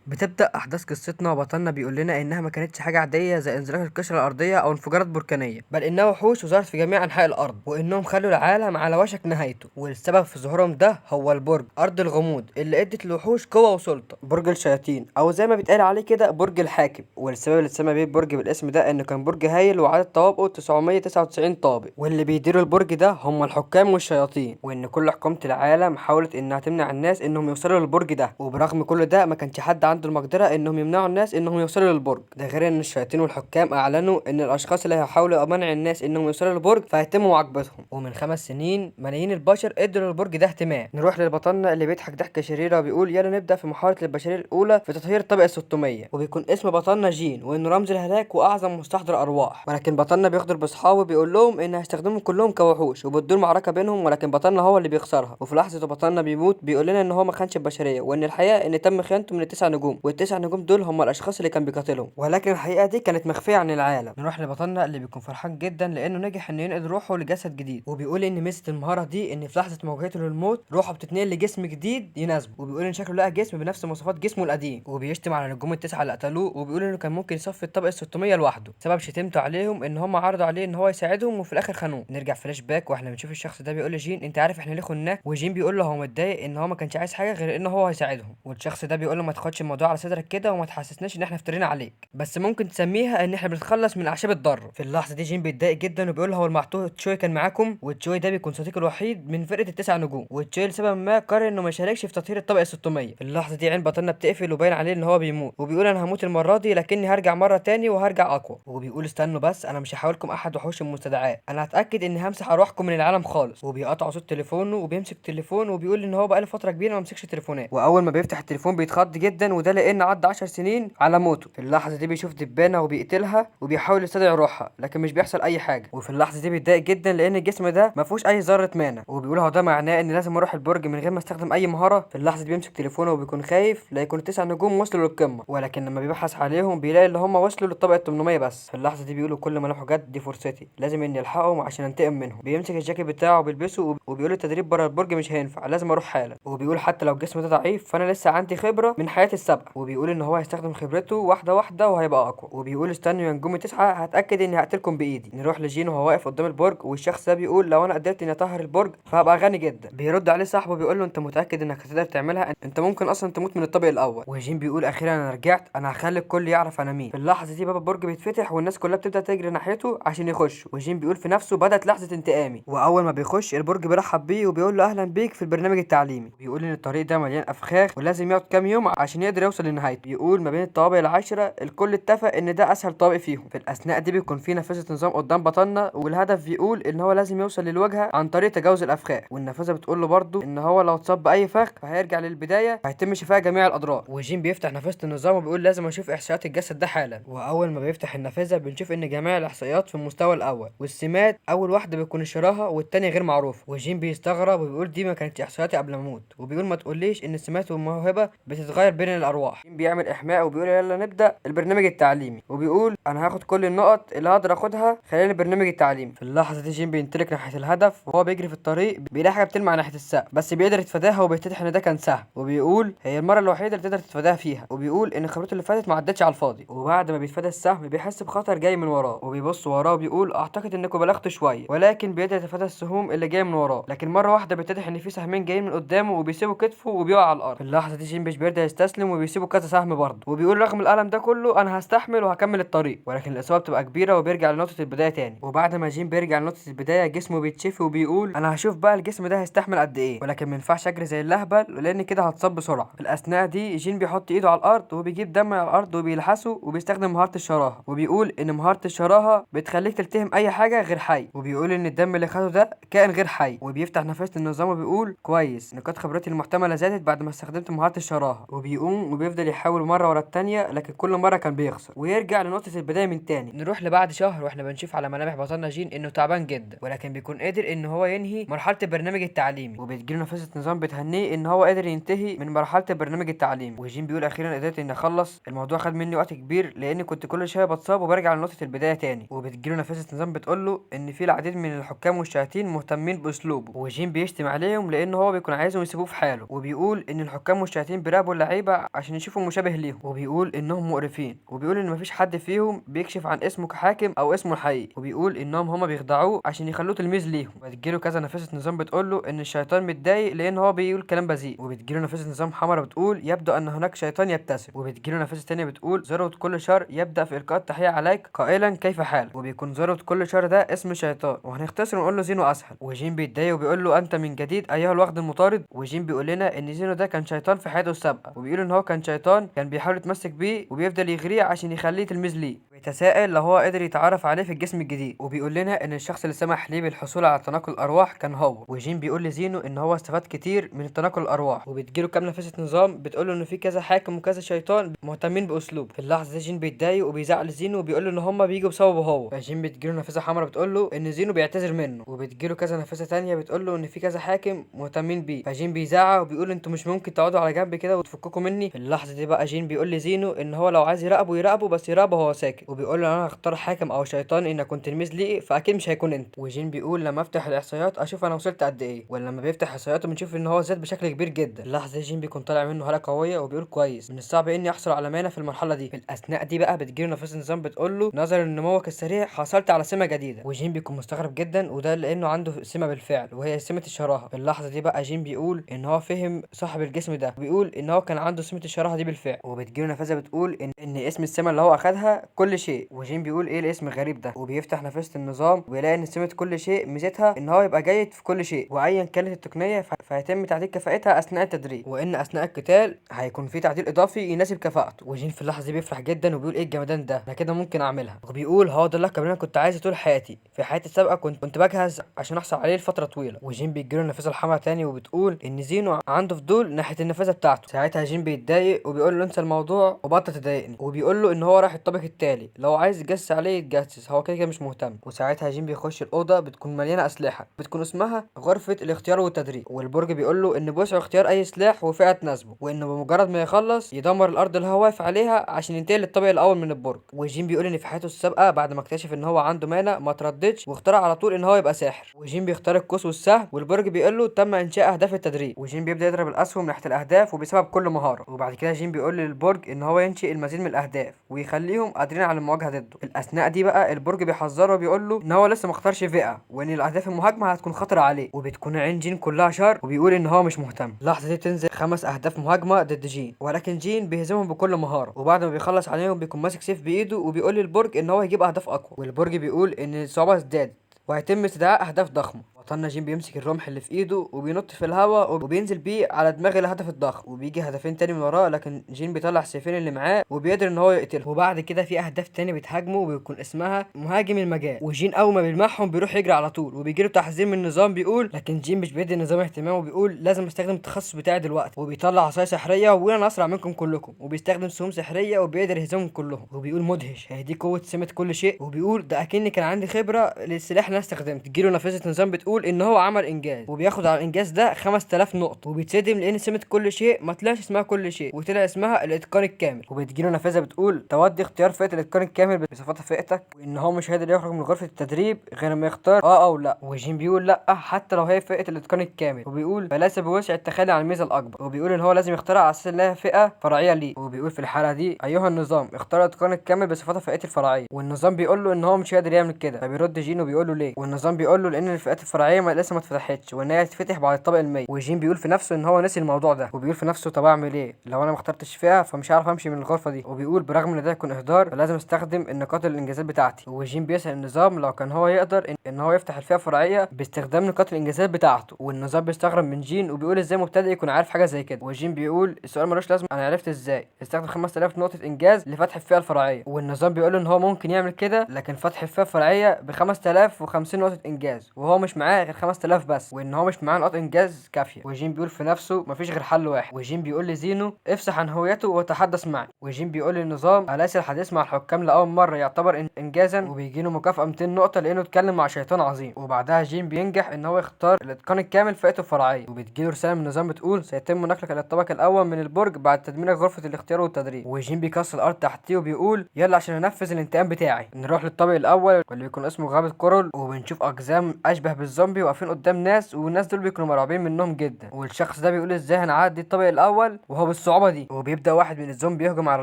بتبدأ أحداث قصتنا وبطلنا بيقول لنا إنها ما كانتش حاجة عادية زي انزلاق القشرة الأرضية أو انفجارات بركانية، بل إنها وحوش وظهرت في جميع أنحاء الأرض، وإنهم خلوا العالم على وشك نهايته، والسبب في ظهورهم ده هو البرج أرض الغموض اللي ادت للوحوش قوة وسلطة. برج الشياطين أو زي ما بيتقال عليه كده برج الحاكم، والسبب اللي اتسمى بيه البرج بالاسم ده إنه كان برج هايل وعدد طوابقه 999 طابق، واللي بيديروا البرج ده هم الحكام والشياطين، وإن كل حكومة العالم حاولت إنها تمنع الناس إنهم يوصلوا للبرج ده، وبرغم كل ده ما كانش حد عنده المقدرة إنهم يمنعوا الناس إنهم يوصلوا للبرج ده، غير إن الشياطين والحكام أعلنوا إن الأشخاص اللي هيحاولوا منع الناس إنهم يوصلوا للبرج فهيتم معاقبتهم. ومن 5 سنين ملايين البشر ادوا للبرج ده اهتمام. نروح لبطلنا اللي بيضحك ضحكة شريرة وبيقول يلا نبدأ في محاولة البشرية الأولى في تطهير الطبقة 600، وبيكون اسم بطلنا جين وإنه رمز الهلاك وأعظم مستحضر أرواح، ولكن بطلنا بيغدر بأصحابه بيقول لهم إن هيستخدمهم كلهم كوحوش وبتدور معركة بينهم، ولكن بطلنا هو اللي بيخسرها. وفي لحظة بطلنا بيموت بيقول لنا إن هو ما خانش البشرية، وإن الحقيقة إن تم خيانته من ال9 نجوم، وال9 نجوم دول هم الأشخاص اللي كان بيقاتلهم، ولكن الحقيقة دي كانت مخفية عن العالم. نروح لبطلنا اللي بيكون فرحان جدا لأنه نجح إنه ينقل روحه لجسد جديد، وبيقول إن ميزة المهارة دي إن في لحظة مواجهته للموت روحه بتتنقل لجسم جديد يناسبه، وبيقول إن شكله لقى جسم بنفس مواصفات جسمه القديم، وبيشتم على النجوم ال9 اللي قتلوه، وبيقول إنه كان ممكن يصفي الطبقة 600 لوحده. سبب شتمته عليهم إن هم عرضوا عليه إن هو يساعدهم وفي الآخر خانوه. نرجع فلاش باك واحنا بنشوف الشخص ده بيقول لجين أنت عارف إحنا ليه خناك، وجين بيقول له هو متضايق إن هو ما كانش عايز حاجة غير إن هو هيساعدهم، والشخص ده بيقول له ما تاخدش الموضوع على صدرك كده وما تحسسناش إن إحنا افترينا عليك، بس ممكن تسميها إن إحنا بنتخلص من أعشاب الضر. في اللحظة دي جين بيتضايق جدا وبيقول هو المعتوه تشوي كان معاكم، وتشوي ده بيكون صديقه الوحيد من فرقة ال9 نجوم، وتشوي لسبب ما قرر إنه ما يشاركش في تطهير الطبقة 600. في اللحظة دي عين بطلنا بتقفل وباين عليه إن هو بيموت، وبيقول أنا هموت المرة دي لكني هرجع مرة تاني وهرجع أقوى، وبيقول استنوا بس أنا مش هحاولكم أحد وحوش المستدعاء، أنا هتأكد إني همسح أرواحكم من العالم خالص. وبيقطع صوت تليفونه وبيمسك تليفون وبيقول إن هو بقاله فترة كبيرة ما مسكش تليفونات، وأول ما بيفتح التليفون بيتخض جدا، وده لأن عدى 10 سنين على موته. في اللحظة دي بيشوف دبانة وبيقتلها وبيحاول يستدعي روحها لكن مش بيحصل أي حاجة. وفي اللحظة دي بيتضايق جدا لأن الجسم ده ما فيهوش أي ذرة مانع، وبيقول هو ده معناه إن لازم أروح البرج من غير ما استخدم أي مهارة. في اللحظة دي بيمسك تليفونه وبيكون خايف لا يكون ال9 نجوم وصلوا للقمة، ولكن لما بيبحث عليهم بيلاقي اللي هم وصلوا للطبقة 800 بس. في اللحظة دي بيقولوا كل ملامحه جد دي فرصتي لازم إني ألحقهم عشان أنتقم منهم. بيمسك الجاكيت بتاعه وبيلبسه وبيقول التدريب بره البرج مش هينفع لازم أروح حالا، وبيقول حتى لو الجسم ده ضعيف فأنا لسه عندي خبرة من حياتي السابقة، وبيقول إن هو هيستخدم خبرته واحدة واحدة وهيبقى أقوى، وبيقول استنوا يا نجوم 9 هتأكد إني هقتلكم بإيدي. نروح لجين وهو واقف قدام البرج، والشخص ده بيقول لو أنا قدرت إني أطهر البرج فهبقى غني جدا. بيرد عليه صاحبه بيقول له أنت متأكد إنك هتقدر تعملها؟ أنت ممكن أصلا تموت من الطابق الأول. وجين بيقول أخيرا أنا رجعت، أنا هخلي الكل يعرف أنا مين. في اللحظة دي باب البرج بيتفتح والناس كلها بتبدأ تجري ناحيته عشان يخش، وجين بيقول في نفسه بدأت لحظة انتقامي. وأول ما بيخش البرج بيرحب بيه وبيقول له أهلا بيك في البرنامج التعليمي، بيقول إن الطريق ده مليان أفخاخ ولازم يقعد كام يوم عشان يقدر يوصل لنهايته. بيقول ما بين الطوابق ال10 الكل اتفق إن ده أسهل طابق فيهم. في الأثناء دي بيكون في نافذة نظام قدام بطلنا، والهدف بيقول إن هو لازم يوصل للواجهة عن طريق تجاوز الأفخاخ، والنافذة بتقول له برضه إن هو لو اتصاب بأي فخ فهيرجع للبداية هيتم شفاء جميع الأضرار. وجين بيفتح نافذة النظام وبيقول لازم أشوف إحصائيات الجسد ده حالا، وأول ما بيفتح النافذة بنشوف إن جميع الإحصائيات في المستوى الأول، والسمات أول واحدة بيكون الشراهة والتانية غير معروفة. وجين بيستغرب وبيقول دي ما كانتش إحصائياتي قبل ما أموت، وبيقول ما تقوليش إن السمات والموهبة بتتغير بين الأرواح. جين بيعمل إحماء وبيقول يلا نبدأ البرنامج التعليمي، وبيقول أنا هاخد كل النقط اللي هقدر آخدها خلال البرنامج التعليمي. في اللحظة دي جين بينطلق ناحية الهدف، وهو بيجري في الطريق بيلاقي حاجة بتلمع ناحية السقف بس بيقدر يتفاداها وبيتضح إن ده كان سهم، وبيقول هي المرة الوحيدة اللي تقدر تتفاداها فيها، وبيقول إن خبرته اللي فاتت ما عدتش على الفاضي. وبعد ما بيتفادى السهم بيحس بخطر جاي من وراه، وبيبص وراه وبيقول أعتقد إنكم بلغتوا شوية، ولكن بيقدر يتفادى السهوم اللي جايه من وراه. لكن مرة واحدة بيتضح إن في سهمين جايين من قدامه وبيسيبوا كتفه وبيقع على الأرض. في اللحظة دي جين مش بيرضى يستسلم وبيسيبه كذا سهم برضه، وبيقول رغم الألم ده كله أنا هستحمل وهكمل الطريق، ولكن الإصابة بتبقى كبيرة وبيرجع لنقطة البداية تاني. وبعد ما جين بيرجع لنقطة البداية جسمه بيتشفي وبيقول أنا هشوف بقى الجسم ده هيستحمل قد إيه، ولكن ما ينفعش أجري زي اللهبل لأن كده هتصاب بسرعة. في الأثناء دي جين بيحط إيده على الأرض وبيجيب دم على الأرض وبيلحسه وبيستخدم مهارة الشراهة، وبيقول إن مهارة الشراهة بتخليك تلتهم أي حاجة غير حي، وبيقول إن الدم اللي خده ده كائن غير حي. وبيفتح نفس النظام وبيقول كويس نقاط خبرتي المحتملة زادت بعد ما استخدمت مهارة الشراهة، وبيقوم وبيفضل يحاول مرة ورا التانية لكن كل مرة كان بيخسر ويرجع لنقطة البداية من تاني. نروح لبعد شهر واحنا بنشوف على ملامح بطلنا جين انه تعبان جدا، ولكن بيكون قادر ان هو ينهي مرحلة البرنامج التعليمي، وبتجيله نفسة نظام بتهنيه ان هو قادر ينتهي من مرحلة البرنامج التعليمي. وجين بيقول اخيرا قدرت اني اخلص، الموضوع خد مني وقت كبير لاني كنت كل شوية بتصاب وبرجع لنقطة البداية تاني. وبتجيله نفسة نظام بتقول له ان في العديد من الحكام والشياطين مهتمين باسلوبه، وجين بيشتم عليهم لان هو بيكون عايزهم يسيبوه في حاله، وبيقول ان الحكام والشياطين بيراقبوا اللعيبة عشان يشوفوا مشابه ليهم، وبيقول انهم مقرفين، وبيقول ان مفيش حد فيهم بيكشف عن اسمه كحاكم او اسمه الحقيقي، وبيقول انهم هما بيخدعوه عشان يخلوه تلميذ ليهم. وبتجيله كذا نافذة نظام بتقول له ان الشيطان متضايق لان هو بيقول كلام بذيء. وبتجيله نافذة نظام حمرا بتقول يبدو ان هناك شيطان يبتسم. وبتجيله نافذة تانية بتقول ذروة كل شر يبدأ في إلقاء التحية عليك قائلا كيف حالك، وبيكون ذروة كل شر ده اسم الشيطان، وهنختصر ونقول له زينو اسهل. وجين بيتضايق وبيقول له انت من جديد ايها الوغد المطارد. وجين بيقول لنا ان زينو ده كان شيطان في حياته السابقة، وبيقول ان هو كان شيطان كان بيحاول يتمسك بيه وبيفضل يغريه عشان يخليه تلميذ ليه، بيتساءل لو هو قدر يتعرف عليه في الجسم الجديد. وبيقول لنا ان الشخص اللي سمح ليه بالحصول على تناقل الارواح كان هو. وجين بيقول لزينو ان هو استفاد كتير من تناقل الارواح. وبتجيله كام نفسة نظام بتقول له ان في كذا حاكم وكذا شيطان مهتمين باسلوب. في اللحظه دي جين بيتضايق وبيزعل زينو وبيقول له ان هما بيجوا بسببه هو. فجين بتجيله نفسه حمرا بتقول له ان زينو بيعتذر منه. وبتجيله كذا نفسه تانية بتقول له ان في كذا حاكم مهتمين بيه. فجين بيزعق وبيقول انتوا مش ممكن تقعدوا على جنب كده وتفككوا مني. في اللحظه دي بقى جين بيقول لزينو ان هو لو عايز يراقبه يراقبه، بس يراقبه وهو ساكت. وبيقول له انا هختار حاكم او شيطان ان اكون تلميذ ليه، فاكيد مش هيكون انت. وجين بيقول لما افتح الاحصائيات اشوف انا وصلت قد ايه. ولما بيفتح احصائياته بنشوف ان هو زاد بشكل كبير جدا. اللحظه دي جين بيكون طالع منه هاله قويه وبيقول كويس، من الصعب اني احصل على مانع في المرحله دي. في الاثناء دي بقى بتجيله نفس النظام بتقول له نظرا لنموك السريع حصلت على سمه جديده. وجين بيكون مستغرب جدا، وده لانه عنده سمه بالفعل وهي سمه الشراهه. في اللحظه دي بقى جين بيقول ان هو فهم صاحب الجسم ده، بيقول ان هو كان عنده سمه الشراهه دي بالفعل. وبتجيله نفسه بتقول ان اسم السمه اللي هو اخدها كل شيء. وجين بيقول ايه الاسم الغريب ده، وبيفتح نفسه النظام ويلاقي ان سمه كل شيء ميزتها ان هو يبقى جيد في كل شيء، وايا كانت التقنيه فهيتم تعديل كفاءتها اثناء التدريب، وان اثناء القتال هيكون في تعديل اضافي يناسب كفاءته. وجين في اللحظه دي بيفرح جدا وبيقول ايه الجمدان ده، انا كده ممكن اعملها. وبيقول هو ده اللقب اللي انا كنت عايزه طول حياتي. في حياتي السابقه كنت بجهز عشان احصل عليه لفتره طويله. وجين بيجيله النافذه الحمراء تاني وبتقول ان زينو عنده فضول ناحيه النافذه بتاعته. ساعتها جين بيتضايق وبيقول له انسى الموضوع وبطل تضايقني. وبيقول له ان هو راح الطابق التالي، لو عايز يتجسس عليه يتجسس، هو كده كده مش مهتم. وساعتها جين بيخش الاوضه بتكون مليانه اسلحه، بتكون اسمها غرفه الاختيار والتدريب. والبرج بيقول له ان بوسعه اختيار اي سلاح وفئه تناسبه، وانه بمجرد ما يخلص يدمر الارض اللي هو واقف عليها عشان ينتقل للطابق الاول من البرج. وجين بيقول ان في حياته السابقه بعد ما اكتشف ان هو عنده مانع ما ترددش واختار على طول ان هو يبقى ساحر. وجين بيختار القوس والسهم، والبرج بيقول له تم انشاء اهداف التدريب. وجين بيبدا يضرب الاسهم ناحيه الاهداف وبسبب كل مهاره. وبعد كده جين بيقول للبرج ان هو ينشئ المزيد من الاهداف ويخليهم قادرين على المواجهه ضده. في الاثناء دي بقى البرج بيحذره وبيقول له ان هو لسه ما اختارش فئه، وان الاهداف المهاجمه هتكون خطر عليه، وبتكون عين جين كلها شر، وبيقول ان هو مش مهتم. اللحظه دي بتنزل 5 اهداف مهاجمه ضد جين، ولكن جين بيهزمهم بكل مهاره. وبعد ما بيخلص عليهم بيكون ماسك سيف بايده وبيقول للبرج ان هو يجيب اهداف اقوى. والبرج بيقول ان الصعوبه ازدادت وهيتم استدعاء اهداف ضخمه. بطلنا جين بيمسك الرمح اللي في ايده وبينط في الهواء وبينزل بيه على دماغ الهدف الضخم، وبيجي هدفين تاني من وراه، لكن جين بيطلع السيفين اللي معاه وبيقدر ان هو يقتلهم. وبعد كده في اهداف تاني بتهاجمه وبيكون اسمها مهاجم المجال. وجين اول ما بيلمحهم بيروح يجري على طول، وبيجيله تحذير من النظام بيقول، لكن جين مش بيدي النظام اهتمام وبيقول لازم استخدم التخصص بتاعي دلوقتي. وبيطلع عصايه سحريه وبيقول انا اسرع منكم كلكم، وبيستخدم سهوم سحريه وبيقدر يهزمهم كلهم. وبيقول مدهش، هي دي قوه سمه كل شيء. وبيقول ده اكني كان عندي خبره للسلاح اللي انا استخدمته. تجيله نافذه نظام بتقول ان هو عمل انجاز، وبياخد على الانجاز ده 5000 نقطه. وبيتصدم لان سمه كل شيء ما طلعش اسمها كل شيء، وطلع اسمها الاتقان الكامل. وبتجيله نافذه بتقول تودي اختيار فئه الاتقان الكامل بصفات فئتك، وان هو مش هيقدر يخرج من غرفه التدريب غير لما يختار او لا. وجين بيقول لا حتى لو هي فئه الاتقان الكامل. وبيقول فليس بوسع التخلي عن الميزه الاكبر. وبيقول ان هو لازم يختار على اساس انها فئه فرعيه ليه. وبيقول في الحاله دي ايها النظام اختار الاتقان الكامل بصفات فئتي الفرعيه. والنظام بيقول له ان هو مش قادر يعمل كده. فبيرد جين وبيقول له ليه. والنظام بيقول له لان الفئات الفرعيه لسه ما اتفتحتش، وان هي هتتفتح بعد الطبق المية. وجين بيقول في نفسه ان هو نسي الموضوع ده، وبيقول في نفسه طب اعمل ايه لو انا ما اخترتش فئه فمش هعرف امشي من الغرفه دي. وبيقول برغم ان ده يكون اهدار فلازم استخدم النقاط الانجازات بتاعتي. وجين بيسال النظام لو كان هو يقدر ان هو يفتح الفئه الفرعيه باستخدام نقاط الانجازات بتاعته. والنظام بيستغرب من جين وبيقول ازاي مبتدئ يكون عارف حاجه زي كده. وجين بيقول السؤال ملوش لازمه، انا عرفت ازاي استخدم 5000 نقطه انجاز لفتح الفئه الفرعيه. والنظام بيقول ان هو ممكن يعمل كده، لكن فتح الفئه الفرعيه ب 5050 نقطه انجاز وهو مش معاه غير 5000 بس، وان هو مش معاه نقاط انجاز كافيه. وجين بيقول في نفسه مفيش غير حل واحد. وجين بيقول لزينو افصح عن هويته وتحدث معي. وجين بيقول للنظام أليس الحديث مع الحكام لاول مره يعتبر انجازا، وبيجيله مكافاه 200 نقطه لانه اتكلم مع شيطان عظيم. وبعدها جين بينجح ان هو يختار الاتقان الكامل فئته الفرعيه. وبتجيله رساله من النظام بتقول سيتم نقلك الى الطابق الاول من البرج بعد تدميرك غرفه الاختيار والتدريب. وجين بيكسر الارض تحتيه وبيقول يلا عشان انفذ الانتقام بتاعي. نروح للطابق الاول واللي بيكون اسمه غابه كورول، وبنشوف اقزام اشبه بالظبط زومبي واقفين قدام ناس، والناس دول بيكونوا مرعوبين منهم جدا. والشخص ده بيقول ازاي هنعدي الطابق الاول وهو بالصعوبه دي. وبيبدا واحد من الزومبي يهجم على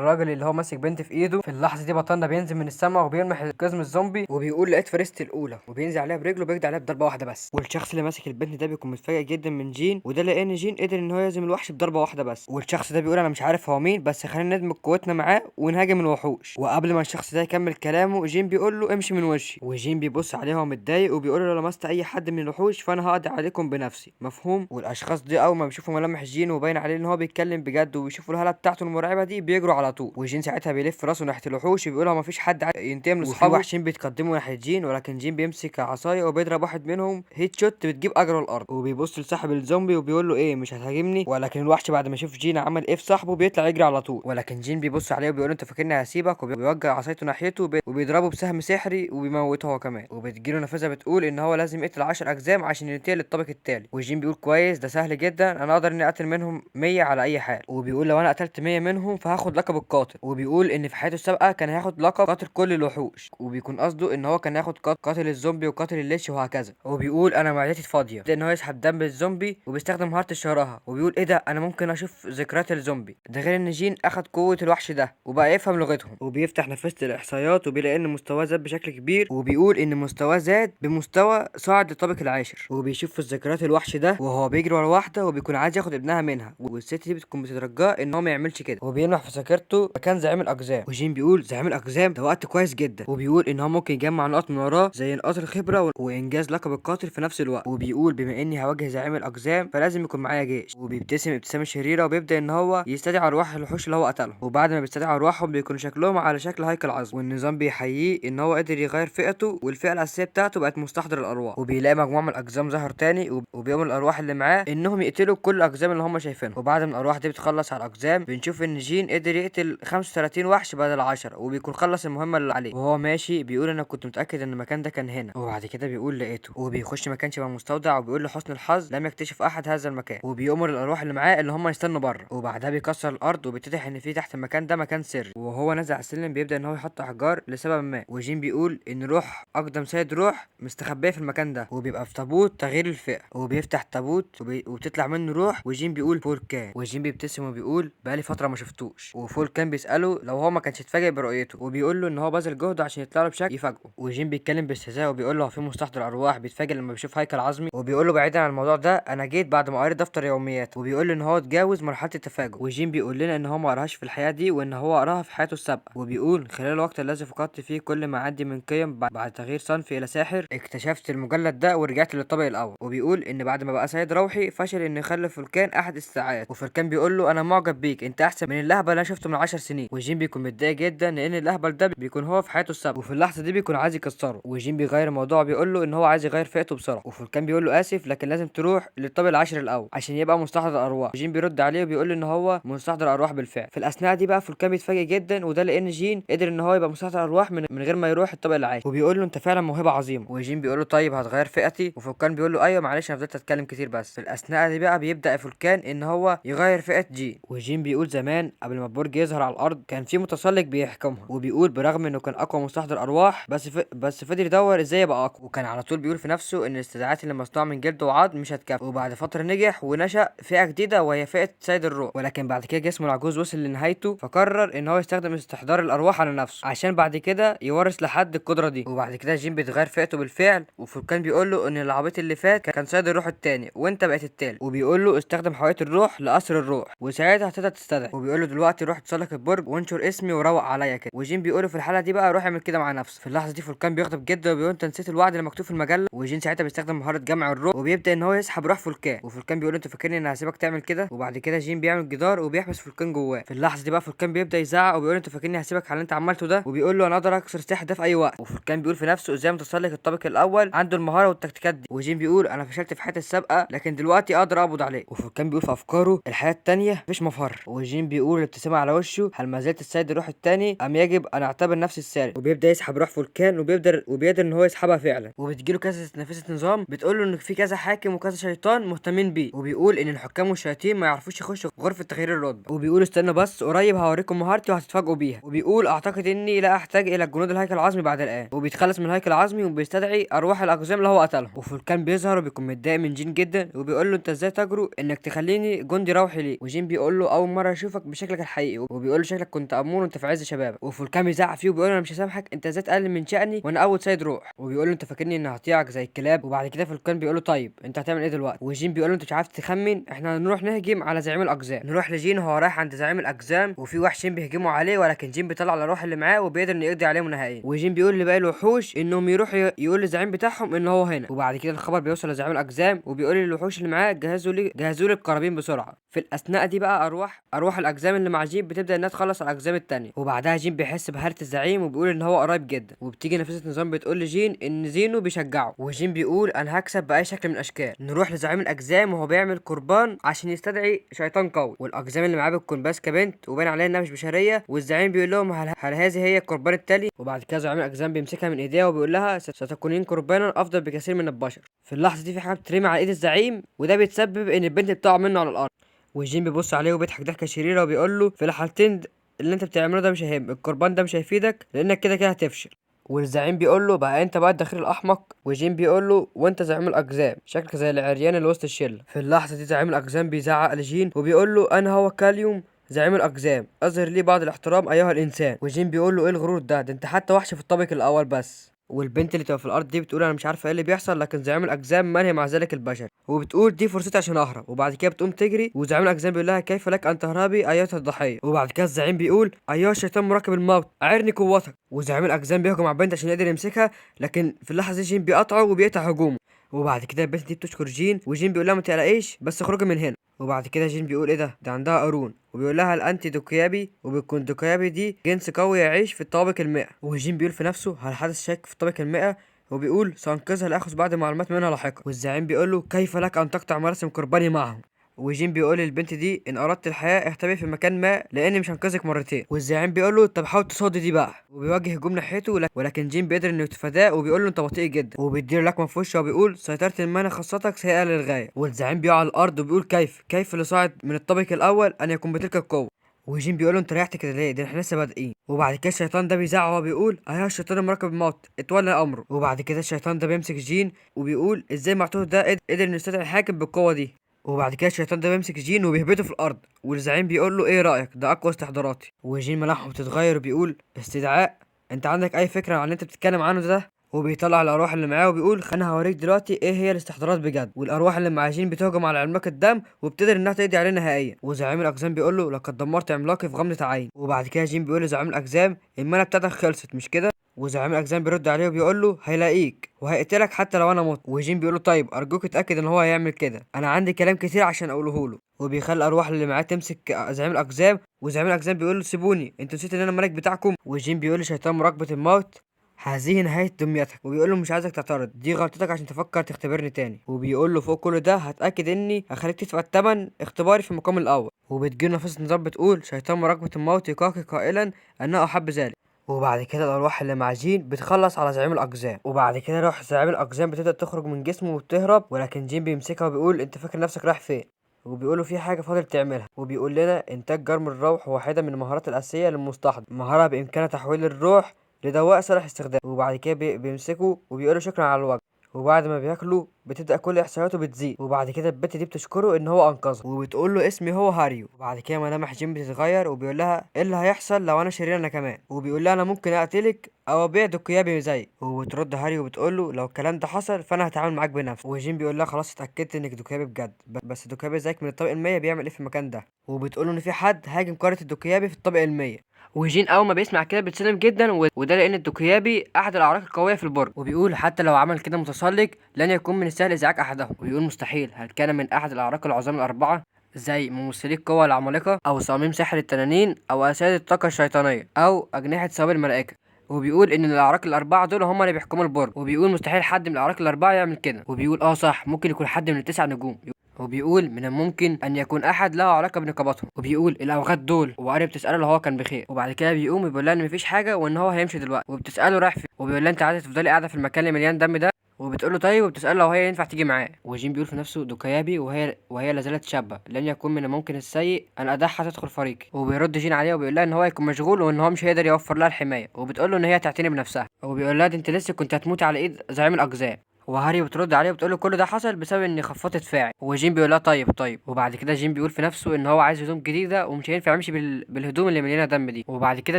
الراجل اللي هو ماسك بنت في ايده. في اللحظه دي بطلنا بينزل من السماء وبيلمح قزم الزومبي وبيقول لقيت فريستي الاولى، وبينزل عليها برجله وبيجدع عليها بضربه واحده بس. والشخص اللي ماسك البنت ده بيكون متفاجئ جدا من جين، وده لان جين قدر ان هو يهزم الوحش بضربه واحده بس. والشخص ده بيقول انا مش عارف هو مين، بس خلينا ندمج قوتنا معاه ونهاجم الوحوش. وقبل ما الشخص ده يكمل كلامه جين بيقول له امشي من وشي. وجين بيبص عليه وهو متضايق وبيقول له لو لمست اي حد من الوحوش فانا هقضي عليكم بنفسي، مفهوم؟ والاشخاص دي اول ما بيشوفوا ملامح جين وباين عليه ان هو بيتكلم بجد وبيشوفوا الهاله بتاعته المرعبه دي بيجروا على طول. وجين ساعتها بيلف راسه ناحيه الوحوش وبيقول هو مفيش حد ينتقم لاصحابه. وحشين بيتقدموا ناحيه جين، ولكن جين بيمسك عصايه وبيضرب واحد منهم هيت شوت بتجيب اجره الارض. وبيبص لصاحب الزومبي وبيقول له ايه مش هتهاجمني؟ ولكن الوحش بعد ما يشوف جين عمل ايه في صاحبه بيطلع يجري على طول. ولكن جين بيبص عليه وبيقول انت فاكرني هسيبك؟ وبيوجه عصايته ناحيته وبيضربه بسهم سحري وبيموته هو كمان. وبتجيله نفذه بتقول ان هو لازم يقتل 10 اجزام عشان ينتقل للطابق التالي. وجين بيقول كويس ده سهل جدا، انا اقدر اني اقتل منهم 100 على اي حال. وبيقول لو انا قتلت 100 منهم فهاخد لقب القاتل. وبيقول ان في حياته السابقه كان هياخد لقب قاتل كل الوحوش، وبيكون قصده ان هو كان هياخد قاتل الزومبي وقاتل الليش وهكذا. وبيقول انا معدتي فاضيه، ان هو يسحب دم الزومبي وبيستخدم مهاره الشراهه. وبيقول ايه ده انا ممكن اشوف ذكريات الزومبي ده، غير ان جين اخد قوه الوحش ده وبقى يفهم لغتهم. وبيفتح نفسه الاحصائيات وبيلاقي ان مستواه زاد بشكل كبير، وبيقول ان مستواه زاد بمستوى صاعد للطابق العاشر. وبيشوف في ذكريات الوحش ده وهو بيجري ورا واحده وبيكون عايز ياخد ابنها منها، والست دي بتكون بتترجاه ان هو ما يعملش كده. وبيلمح في ذاكرته مكان زعيم الاقزام، وجين بيقول زعيم الاقزام ده وقت كويس جدا. وبيقول ان هو ممكن يجمع نقط من وراه زي نقاط الخبره وانجاز لقب القاتل في نفس الوقت. وبيقول بما اني هواجه زعيم الاقزام فلازم يكون معايا جيش. وبيبتسم ابتسامه شريره وبيبدا ان هو يستدعي ارواح الوحوش اللي هو قتلهم. وبعد ما بيستدعي ارواحهم بيكون شكلهم على شكل هيكل عظم، والنظام بيحييه ان هو قدر يغير فئته والفئه الاساسيه بتاعته بقت مستحضر الارواح. وبيلاقي مجموعه من الاقزام ظهر تاني وبيأمر الارواح اللي معاه انهم يقتلوا كل الاقزام اللي هم شايفينهم. وبعد ما الارواح دي بتخلص على الاقزام بنشوف ان جين قدر يقتل 35 وحش بدل 10، وبيكون خلص المهمه اللي عليه. وهو ماشي بيقول انا كنت متاكد ان المكان ده كان هنا. وبعد كده بيقول لقيته، وبيخش مكان شبه مستودع وبيقول لحسن الحظ لم يكتشف احد هذا المكان. وبيأمر الارواح اللي معاه اللي هم يستنوا بره. وبعدها بيكسر الارض وبيتضح ان في تحت المكان ده مكان سري. وهو نازل على السلم بيبدا ان هو يحط احجار لسبب ما. وجين بيقول ان روح اقدم سيد روح مستخبيه في المكان ده، وبيبقى في تابوت تغيير الفئه. وبيفتح التابوت وبتطلع منه روح. وجين بيقول فولكان. وجين بيبتسم وبيقول بقالي فتره ما شفتوش. وفولكان بيساله لو هو ما كانش اتفاجئ برؤيته، وبيقول له ان هو بذل جهده عشان يطلع له بشكل يفاجئه. وجين بيتكلم باستهزاء وبيقول له هو في مستحضر ارواح بيتفاجئ لما بيشوف هيكل عظمي. وبيقول له بعيدا عن الموضوع ده انا جيت بعد ما قريت دفتر يوميات. وبيقول له ان هو اتجاوز مرحله التفاجؤ. وجين بيقول لنا ان هو ما قراهاش في الحياه دي وان هو قراها في حياته السابقه. وبيقول خلال الوقت الذي فقدت فيه كل ما عندي من قيم بعد تغيير صنفي الى ساحر اكتشفت المجلد ده ورجعت للطابق الاول. وبيقول ان بعد ما بقى سيد روحي فشل انه يخلي فولكان احد استدعاءات. وفولكان بيقول له انا معجب بيك، انت احسن من اللهبل اللي انا شفته من 10 سنين. وجين بيكون متضايق جدا لان اللهبل ده بيكون هو في حياته السابقه، وفي اللحظه دي بيكون عايز يكسره. وجين بيغير الموضوع بيقول له ان هو عايز يغير فئته بسرعه. وفولكان بيقول له اسف لكن لازم تروح للطابق العاشر الاول عشان يبقى مستحضر ارواح. وجين بيرد عليه وبيقول له ان هو مستحضر ارواح بالفعل. في الاثناء دي بقى فولكان بيتفاجئ جدا، وده لان جين قدر ان هو يبقى مستحضر ارواح من غير ما يروح الطابق العاشر. وبيقول له انت فعلا موهبه عظيمه. وجين بيقول له طيب هتغير فئتي؟ وفولكان بيقول له ايوه معلش انا فضلت اتكلم كتير بس. في الاثناء دي بقى بيبدا فولكان ان هو يغير فئه جين. وجين بيقول زمان قبل ما البرج يظهر على الارض كان في متسلق بيحكمها. وبيقول برغم انه كان اقوى مستحضر ارواح بس فضل يدور ازاي يبقى اقوى. وكان على طول بيقول في نفسه ان الاستدعاءات اللي مصنوعه من جلد وعظم مش هتكفي. وبعد فتره نجح ونشأ فئه جديده وهي فئه سيد الروح. ولكن بعد كده جسمه العجوز وصل لنهايته فقرر ان هو يستخدم استحضار الارواح على نفسه عشان بعد كده يورث لحد القدره دي. وبعد كده جين بيتغير فئته بالفعل. وفولكان بيقول له ان العبيط اللي فات كان سيد الروح التاني وانت بقيت التالت. وبيقول له استخدم حوايه الروح لاسر الروح وساعتها هتقدر تستدعي. وبيقول له دلوقتي روح تسلق البرج وانشر اسمي وروق عليا كده. وجين بيقول له في الحاله دي بقى روح اعمل كده مع نفسك. في اللحظه دي فولكان بيغضب جدا وبيقول انت نسيت الوعد اللي مكتوب في المجله. وجين ساعتها بيستخدم مهاره جمع الروح وبيبدا ان هو يسحب روح فولكان. وفولكان بيقول له انت فاكرني ان هسيبك تعمل كده؟ وبعد كده جين بيعمل جدار وبيحبس فولكان جواه. في اللحظه دي بقى فولكان بيبدا يزعق وبيقول انت فاكرني هسيبك على اللي انت عملته ده؟ وبيقول له انا اقدر اكسر السلاح ده في اي وقت. وفولكان بيقول في نفسه ازاي متسلق الطابق الاول عنده المهاره والتكتيكات دي. وجين بيقول انا فشلت في حياتي السابقه لكن دلوقتي اقدر اقبض عليه. وفولكان بيقول في افكاره الحياه التانيه مفيش مفر. وجين بيقول الابتسامه على وشه هل ما زلت السيد الروح التاني ام يجب ان اعتبر نفسي السارق. وبيبدا يسحب روح فولكان وبيقدر ان هو يسحبها فعلا. وبتجيله كذا نافذه نظام بتقول له ان في كذا حاكم وكذا شيطان مهتمين بيه. وبيقول ان الحكام والشياطين ما يعرفوش يخشوا غرفه تغيير الرتبه. وبيقول استنوا بس قريب هوريكم مهارتي وهتتفاجئوا بيها. وبيقول اعتقد اني لا احتاج الى الجنود الهيكل العظمي بعد الان. وبيتخلص من الهيكل العظمي وبيستدعي ارواح الاقزام اللي هو قتلهم. وفولكان بيظهر وبيكون متضايق من جين جدا وبيقول له انت ازاي تجرؤ انك تخليني جندي روحي ليه. وجين بيقول له اول مره اشوفك بشكلك الحقيقي، وبيقول له شكلك كنت امور وانت في عز شبابك. وفولكان بيزعق فيه وبيقول له انا مش هسامحك، انت ازاي تقلل من شأني وانا اول سيد روح. وبيقول له انت فاكرني اني هطيعك زي الكلاب. وبعد كده فولكان بيقول له طيب انت هتعمل ايه دلوقتي. وجين بيقول له انت مش عارف تخمن، احنا هنروح نهجم على زعيم الاقزام. نروح لجين وهو رايح عند زعيم الاقزام وفي وحشين بيهجموا عليه، ولكن جين بيطلع على الروح اللي معاه وبيقدر انه يقضي عليهم نهائيا. وجين بيقول لباقي الوحوش انهم يروحوا يقول للزعيم بتاعهم ان هو هنا. وبعد كده الخبر بيوصل لزعيم الاقزام وبيقول للوحوش اللي معاه جهزوا لي القرابين بسرعه. في الاثناء دي بقى ارواح الاقزام اللي مع جين بتبدا انها تخلص على الاقزام التانية. وبعدها جين بيحس بهرة الزعيم وبيقول ان هو قريب جدا. وبتيجي نفسة نظام بتقول لجين ان زينو بيشجعه، وجين بيقول انا هكسب باي شكل من الاشكال. نروح لزعيم الاقزام وهو بيعمل قربان عشان يستدعي شيطان قوي، والاقزام اللي معاه بتكون ماسكه بنت وباين عليها انها مش بشريه. والزعيم بيقول لهم هل هذه هي القربان التالي. وبعد كده زعيم الاقزام بيمسكها من ايديها وبيقول لها ستكونين قربانا افضل بكثير من البشر. في اللحظه دي في حاجه بترمي على ايد الزعيم وده بيتسبب ان البنت بتقع منه على الارض. وجين بيبص عليه وبيضحك ضحكه شريره وبيقول له في الحالتين اللي انت بتعمله ده مش هيهم، القربان ده مش هيفيدك لانك كده كده هتفشل. والزعيم بيقول له بقى انت بقى الدخيل الاحمق. وجين بيقول له وانت زعيم الاقزام شكلك زي العريان اللي وسط الشله. في اللحظه دي زعيم الاقزام بيزعق لجين وبيقول له انا هو كاليوم زعيم الاقزام، اظهر لي بعض الاحترام ايها الانسان. وجين بيقول له ايه الغرور ده انت حتى وحش في الطابق الاول بس. والبنت اللي تبقى في الارض دي بتقول انا مش عارفه ايه اللي بيحصل، لكن زعيم الاقزام منهي مع ذلك البشر وبتقول دي فرصتي عشان اهرب. وبعد كده بتقوم تجري وزعيم الاقزام بيقول لها كيف لك ان تهربي ايتها الضحيه. وبعد كده الزعيم بيقول ايها الشيطان مراقب الموت اعرني قوتك. وزعيم الاقزام بيهجم على البنت عشان يقدر يمسكها، لكن في اللحظه دي جين بيقطعه وبيقطع هجومه. وبعد كده البنت دي بتشكر جين وجين بيقول لها ما تقلقيش بس اخرجي من هنا. وبعد كده جين بيقول ايه ده عندها قرون وبيقول لها هل انت دوكيابي. وبيكون دوكيابي دي جنس قوي يعيش في الطوابق المائة. وجين بيقول في نفسه هل حدث شك في الطوابق المائة، وبيقول سأنقذها لأخذ بعض المعلومات منها لاحقا. والزعيم بيقول له كيف لك أن تقطع مراسم قرباني معهم. وجين بيقول للبنت دي ان اردت الحياه اختبئي في مكان ما لاني مش هنقذك مرتين. والزعيم بيقول له طب حاول تصادي دي بقى، وبيوجه هجوم ناحيته ولكن جين بيقدر انه يتفاداه وبيقول له انت بطيء جدا، وبيديله لكمه في وشه وبيقول سيطره المانع خاصتك سيئه للغايه. والزعيم بيقع على الارض وبيقول كيف اللي صعد من الطابق الاول ان يكون بتلك القوه. وجين بيقول له انت ريحت كده ليه، ده احنا لسه بادئين. وبعد كده الشيطان ده بيزعق وهو بيقول ايها الشيطان المراقب الموت اتولى امره. وبعد كده الشيطان ده بيمسك جين وبيقول ازاي معتوه ده قدر انه يستدعي الحاكم بالقوه دي. وبعد كده الشيطان ده بيمسك جين وبيهبطه في الارض، والزعيم بيقول له ايه رايك ده اقوى استحضاراتي. وجين ملامحه بتتغير وبيقول استدعاء، انت عندك اي فكره عن اللي انت بتتكلم عنه ده. وبيطلع الارواح اللي معاه وبيقول انا هوريك دلوقتي ايه هي الاستحضارات بجد. والارواح اللي مع جين بتهجم على عملاق الدم وبتقدر انها تقضي عليه نهائيا. وزعيم الاقزام بيقول له لقد دمرت عملاقي في غمضه عين. وبعد كده جين بيقول لزعيم الاقزام المنى بتاعتك خلصت مش كده. وزعيم الاقزام بيرد عليه وبيقول له هيلاقيك وهيقتلك حتى لو انا مت. وجين بيقول له طيب ارجوك اتاكد ان هو هيعمل كده، انا عندي كلام كتير عشان اقوله له. وبيخلي الارواح اللي معاه تمسك زعيم الاقزام، وزعيم الاقزام بيقول له سيبوني انتوا نسيتوا ان انا الملك بتاعكم. وجين بيقول لشيطان مراقبه الموت هذه نهاية دميتك، وبيقول له مش عايزك تعترض دي غلطتك عشان تفكر تختبرني تاني. وبيقول له فوق كل ده هتأكد اني هخليك تدفع الثمن اختباري في المقام الاول. وبتجيله نفس نظام بتقول شيطان مراقبة الموت يقاك قائلا انه احب ذلك. وبعد كده الارواح اللي مع جين بتخلص على زعيم الاقزام، وبعد كده روح زعيم الاقزام بتبدا تخرج من جسمه وبتهرب، ولكن جين بيمسكها وبيقول انت فاكر نفسك رايح فين. وبيقولوا في حاجه فاضل تعملها، وبيقول لنا انتاج جرم الروح واحده من المهارات الاساسيه للمستحضر، مهاره بامكانها تحويل الروح لدواء سريع استخدام. وبعد كده بيمسكوا وبيقولوا شكرا على الوجبه. وبعد ما بياكلوا بتبدا كل احصائياته بتزيد. وبعد كده البت دي بتشكره ان هو انقذها وبتقول له اسمي هو هاريو. وبعد كده ملامح جيم بتتغير وبيقول لها ايه اللي هيحصل لو انا شرير انا كمان. وبيقول لها انا ممكن اقتلك او ابيع دوكيابي زيك. وبترد هاريو وبتقول له لو الكلام ده حصل فانا هتعامل معاك بنفسي. وجيم بيقول لها خلاص اتاكدت انك دوكيابي بجد، بس دوكيابي زيك من الطابق المية بيعمل ايه في المكان ده. وبتقول له ان في حد هاجم قاره الدوكيابي في الطابق المية. وجين اول ما بيسمع كده بيتصدم جدا وده لان الدوكيابي احد الاعراق القويه في البرج. وبيقول حتى لو عمل كده متسلق لن يكون من السهل ازعاج احدهم. وبيقول مستحيل، هل كان من احد الاعراق العظام الاربعه زي ممثلي القوى العمالقه او صميم سحر التنانين او اساد الطاقه الشيطانيه او اجنحه ثواب الملائكه. وبيقول ان الاعراق الاربعه دول هم اللي بيحكموا البرج. وبيقول مستحيل حد من الاعراق الاربعه يعمل كده. وبيقول صح ممكن يكون حد من التسع نجوم. وبيقول من الممكن ان يكون احد له علاقه بنقابتهم. وبيقول الاوغاد دول وقرب بتساله لو هو كان بخير. وبعد كده بيقوم بيقول لها ان مفيش حاجه وان هو هيمشي دلوقتي. وبتساله رايح فين، وبيقول لها انت عايزه تفضلي قاعده في المكان اللي مليان دم ده. وبتقول له طيب، وبتساله لو هي ينفع تيجي معاه. وجين بيقول في نفسه دوكيابي وهي لا زالت شابه، لن يكون من الممكن السيء ان ادعها تدخل فريقي. وبيرد جين عليها وبيقول لها ان هو يكون مشغول وان هو مش هيقدر يوفر لها الحمايه. وبتقول له ان هي تعتني بنفسها. وبيقول لها انت لسه كنت هتموتي على ايد زعيم الاقزام. وهاري بترد عليه وبتقول له كل ده حصل بسبب اني خفضت فاعل. وجين بيقول لها طيب طيب. وبعد كده جين بيقول في نفسه ان هو عايز هدوم جديده ومش هينفع يمشي بالهدوم اللي مليانه دم دي. وبعد كده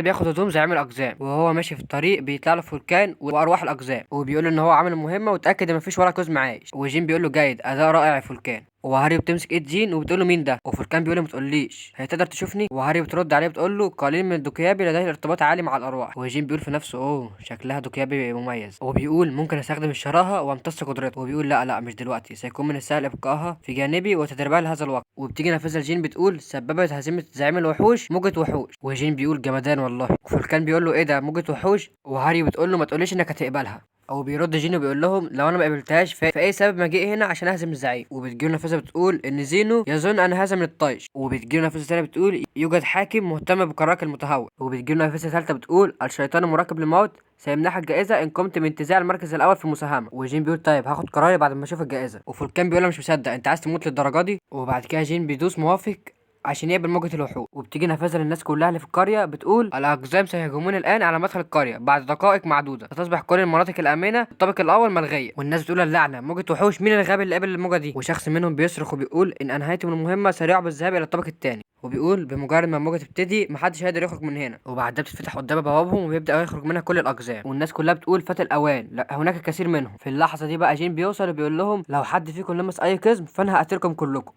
بياخد هدوم زعيم الاقزام، وهو ماشي في الطريق بيطلع له فولكان وارواح الاقزام، وبيقول ان هو عامل المهمه وتاكد ان مفيش ولا قزم عايش. وجين بيقول له جيد، اداء رائع يا فولكان. وهاري بتمسك ايد جين وبتقول له مين ده؟ وفولكان بيقول له ما تقوليش، هي تقدر تشوفني؟ وهاري بترد عليه بتقول له قليل من الدوكيابي لديه ارتباط عالي مع الارواح. وجين بيقول في نفسه اوه شكلها دوكيابي مميز، وبيقول ممكن استخدم الشراهه وامتص قدرته. وبيقول لا لا مش دلوقتي، سيكون من السهل ابقائها في جانبي وتدريبها لهذا الوقت. وبتيجي نافذه لجين بتقول سببت هزيمه زعيم الوحوش موجة وحوش. وجين بيقول جمدان والله. وفولكان بيقول له ايه ده موجة وحوش؟ وهاري بتقول له ما تقوليش انك هتقبلها. او بيرد جينو بيقول لهم لو انا ما قبلتهاش فايه سبب مجيئي هنا عشان اهزم الزعيم. وبتجيله نافذه بتقول ان زينو يظن ان هذا من الطيش. وبتجيله نافذه ثانيه بتقول يوجد حاكم مهتم بقرارك المتهور. وبتجيله نافذه ثالثه بتقول الشيطان المراقب للموت سيمنحك جائزة إن قمت بانتزاع المركز الأول في المساهمة. وجين بيقول طيب هاخد قراري بعد ما أشوف الجائزة. وفولكان بيقول مش مصدق أنت عايز تموت للدرجة دي؟ وبعد كده جين بيدوس موافق عشان يقبل موجة الوحوش. وبتيجي نافذة للناس كلها اللي في القرية بتقول الأقزام سيهجمون الآن على مدخل القرية بعد دقائق معدودة، ستصبح كل المناطق الآمنة في الطابق الأول ملغية. والناس بتقول اللعنة موجة وحوش، مين الغبي اللي قبل الموجة دي؟ وشخص منهم بيصرخ وبيقول إن أنهيتم المهمة سريعوا بالذهاب إلى الطابق الثاني. وبيقول بمجرد ما الموجة تبتدي محدش هيقدر يخرج من هنا. وبعدها بتتفتح قدام بوابهم وبيبدأ يخرج منها كل الأقزام، والناس كلها بتقول فات الأوان، لا هناك الكثير منهم. في اللحظة دي بقى جين بيوصل وبيقول لهم لو حد فيكم لمس أي قزم فأنا هقتلكم كلكم.